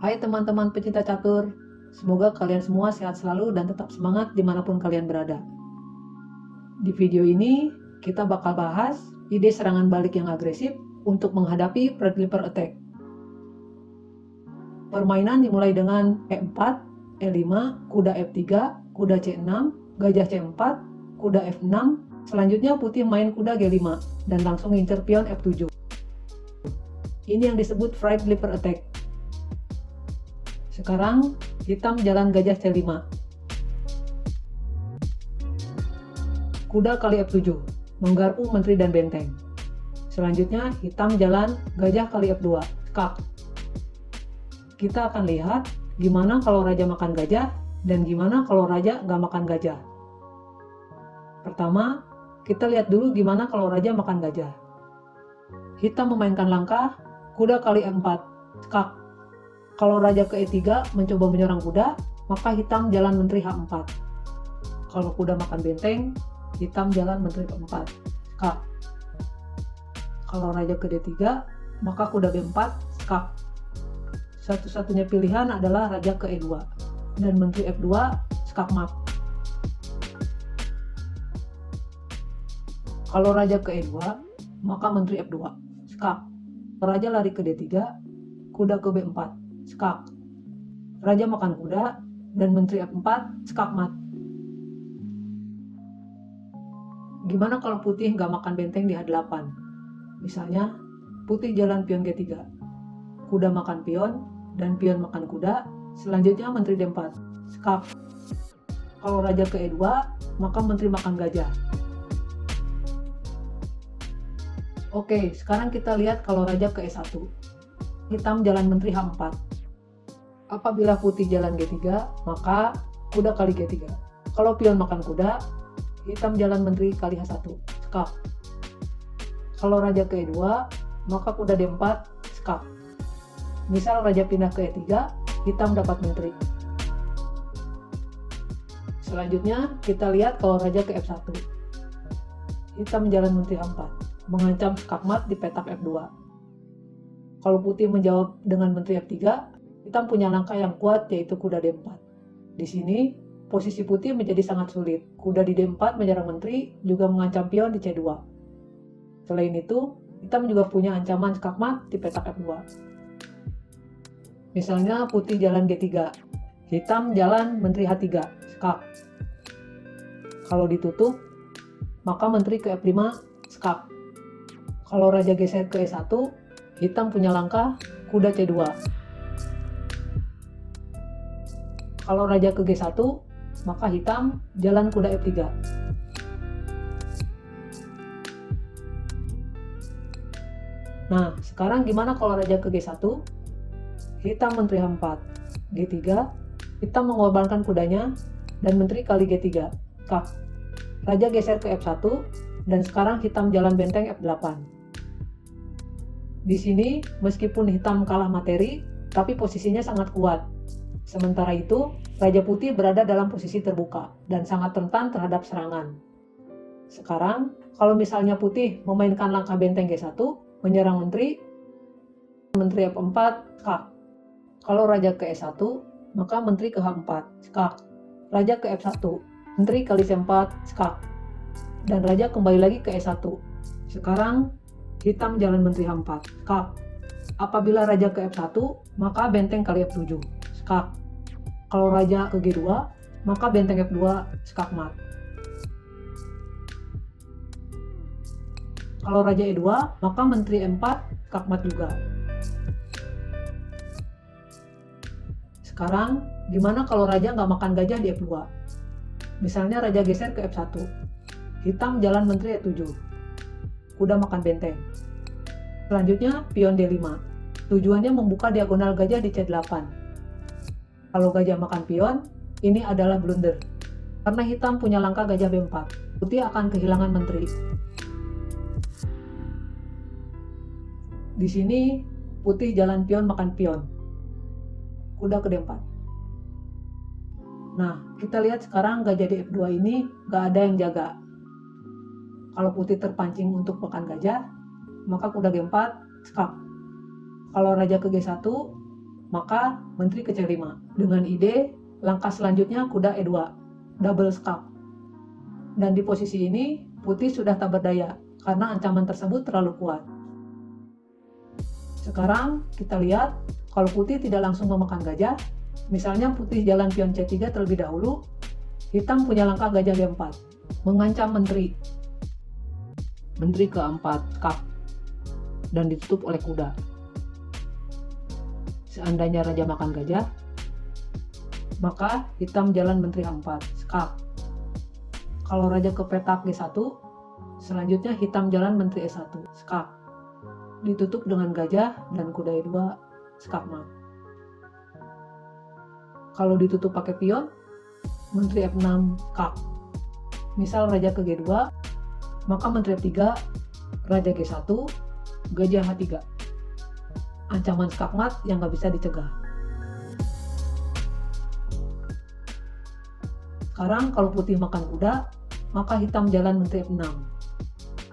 Hai teman-teman pecinta catur, semoga kalian semua sehat selalu dan tetap semangat dimanapun kalian berada. Di video ini, kita bakal bahas ide serangan balik yang agresif untuk menghadapi Threadripper Attack. Permainan dimulai dengan E4, E5, kuda F3, kuda C6, gajah C4, kuda F6, selanjutnya putih main kuda G5, dan langsung ngincer pion F7. Ini yang disebut Threadripper Attack. Sekarang, hitam jalan gajah C5. Kuda kali F7, menggarpu menteri dan benteng. Selanjutnya, hitam jalan gajah kali F2, skak. Kita akan lihat gimana kalau raja makan gajah dan gimana kalau raja nggak makan gajah. Pertama, kita lihat dulu gimana kalau raja makan gajah. Hitam memainkan langkah kuda kali E4, skak. Kalau raja ke E3 mencoba menyerang kuda, maka hitam jalan menteri H4. Kalau kuda makan benteng, hitam jalan menteri ke-4, skak. Kalau raja ke D3, maka kuda B4, skak. Satu-satunya pilihan adalah raja ke E2, dan menteri F2, skak mat. Kalau raja ke E2, maka menteri F2, skak. Raja lari ke D3, kuda ke B4, skak. Raja makan kuda dan menteri F4, skak mat. Gimana kalau putih nggak makan benteng di H8? Misalnya, putih jalan pion G3, kuda makan pion, dan pion makan kuda, selanjutnya menteri D4, skak. Kalau raja ke E2, maka menteri makan gajah. Oke, sekarang kita lihat kalau raja ke E1. Hitam jalan menteri H4. Apabila putih jalan G3, maka kuda kali G3. Kalau pion makan kuda, hitam jalan menteri kali H1, skak. Kalau raja ke E2, maka kuda D4, skak. Misal raja pindah ke E3, hitam dapat menteri. Selanjutnya, kita lihat kalau raja ke F1. Hitam jalan menteri H4, mengancam skak mat di petak F2. Kalau putih menjawab dengan menteri F3, hitam punya langkah yang kuat yaitu kuda D4. Di sini, posisi putih menjadi sangat sulit. Kuda di D4 menyerang menteri, juga mengancam pion di C2. Selain itu, hitam juga punya ancaman skak mat di petak F2. Misalnya putih jalan G3, hitam jalan menteri H3, skak. Kalau ditutup, maka menteri ke F5, skak. Kalau raja geser ke E1, hitam punya langkah kuda C2. Kalau raja ke G1, maka hitam jalan kuda F3. Nah, sekarang gimana kalau raja ke G1? Hitam menteri H4. G3, hitam mengorbankan kudanya dan menteri kali G3, skak. Raja geser ke F1 dan sekarang hitam jalan benteng F8. Di sini, meskipun hitam kalah materi, tapi posisinya sangat kuat. Sementara itu, Raja Putih berada dalam posisi terbuka dan sangat rentan terhadap serangan. Sekarang, kalau misalnya Putih memainkan langkah benteng G1, menyerang menteri F4, skak. Kalau Raja ke E1, maka menteri ke H4, skak. Raja ke F1, menteri kali C4, skak. Dan Raja kembali lagi ke E1. Sekarang, hitam jalan menteri H4, skak. Apabila Raja ke F1, maka benteng kali F7, skak. Kalau raja ke G2, maka benteng F2, skak mat. Kalau raja E2, maka menteri M4, skak mat juga. Sekarang, gimana kalau raja nggak makan gajah di F2? Misalnya raja geser ke F1, hitam jalan menteri E7, kuda makan benteng. Selanjutnya, pion D5. Tujuannya membuka diagonal gajah di C8. Kalau gajah makan pion, ini adalah blunder. Karena hitam punya langkah gajah B4, putih akan kehilangan menteri. Di sini, putih jalan pion makan pion. Kuda ke D4. Nah, kita lihat sekarang gajah di F2 ini nggak ada yang jaga. Kalau putih terpancing untuk makan gajah, maka kuda G4, skak. Kalau raja ke G1, maka menteri ke C5. Dengan ide, langkah selanjutnya kuda E2, double skak. Dan di posisi ini, putih sudah tak berdaya, karena ancaman tersebut terlalu kuat. Sekarang kita lihat, kalau putih tidak langsung memakan gajah, misalnya putih jalan pion C3 terlebih dahulu, hitam punya langkah gajah G4, mengancam menteri. Menteri ke-4, kap, dan ditutup oleh kuda. Seandainya raja makan gajah, maka hitam jalan menteri H4, skak. Kalau raja ke petak G1, selanjutnya hitam jalan menteri E1, skak. Ditutup dengan gajah dan kuda E2, skakmat. Kalau ditutup pakai pion, menteri F6, kak. Misal raja ke G2, maka menteri F3, raja G1, gajah H3. Ancaman skakmat yang nggak bisa dicegah. Sekarang kalau putih makan kuda, maka hitam jalan menteri F6.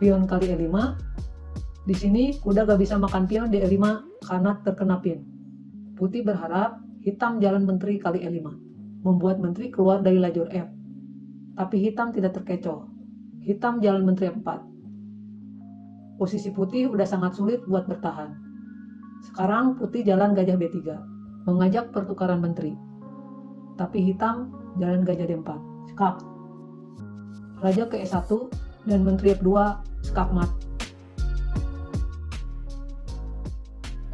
Pion kali E5. Di sini kuda gak bisa makan pion di E5 karena terkena pin. Putih berharap hitam jalan menteri kali E5, membuat menteri keluar dari lajur F. Tapi hitam tidak terkecoh. Hitam jalan menteri F4. Posisi putih udah sangat sulit buat bertahan. Sekarang putih jalan gajah B3, mengajak pertukaran menteri. Tapi hitam jalan gajah D4, skak. Raja ke E1 dan menteri F2, skakmat.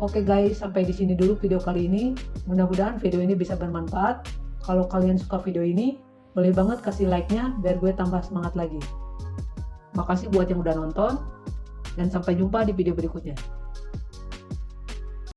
Oke guys, sampai di sini dulu video kali ini. Mudah-mudahan video ini bisa bermanfaat. Kalau kalian suka video ini, boleh banget kasih like-nya biar gue tambah semangat lagi. Makasih buat yang udah nonton, dan sampai jumpa di video berikutnya.